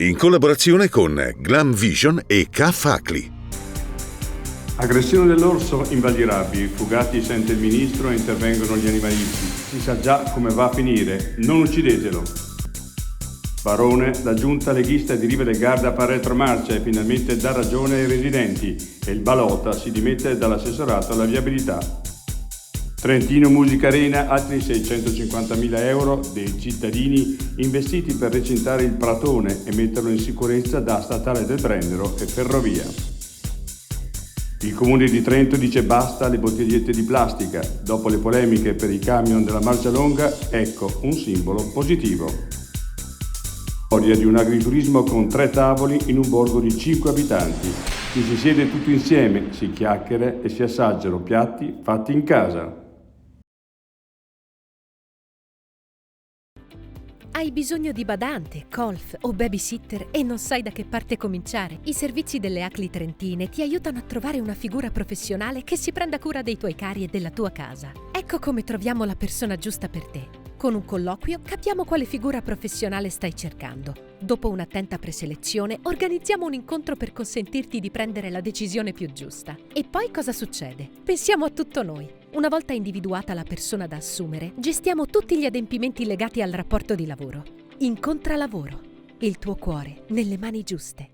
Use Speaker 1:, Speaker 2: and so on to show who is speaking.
Speaker 1: in collaborazione con Glam Vision e K-Facli.
Speaker 2: Aggressione dell'orso in Val di Rabbi, Fugatti sente il ministro e intervengono gli animalisti. Si sa già come va a finire, non uccidetelo. Barone, la giunta leghista di Riva del Garda fa retromarcia e finalmente dà ragione ai residenti e il Balota si dimette dall'assessorato alla viabilità. Trentino Musica Arena, altri 650.000 euro dei cittadini investiti per recintare il Pratone e metterlo in sicurezza da Statale del Brennero e Ferrovia. Il Comune di Trento dice basta alle bottigliette di plastica. Dopo le polemiche per i camion della Marcia Longa, ecco un simbolo positivo. Storia di un agriturismo con 3 tavoli in un borgo di 5 abitanti. Ci si siede tutti insieme, si chiacchiera e si assaggiano piatti fatti in casa.
Speaker 3: Hai bisogno di badante, colf o babysitter e non sai da che parte cominciare? I servizi delle ACLI Trentine ti aiutano a trovare una figura professionale che si prenda cura dei tuoi cari e della tua casa. Ecco come troviamo la persona giusta per te. Con un colloquio capiamo quale figura professionale stai cercando. Dopo un'attenta preselezione organizziamo un incontro per consentirti di prendere la decisione più giusta. E poi cosa succede? Pensiamo a tutto noi. Una volta individuata la persona da assumere, gestiamo tutti gli adempimenti legati al rapporto di lavoro. Incontra lavoro. Il tuo cuore nelle mani giuste.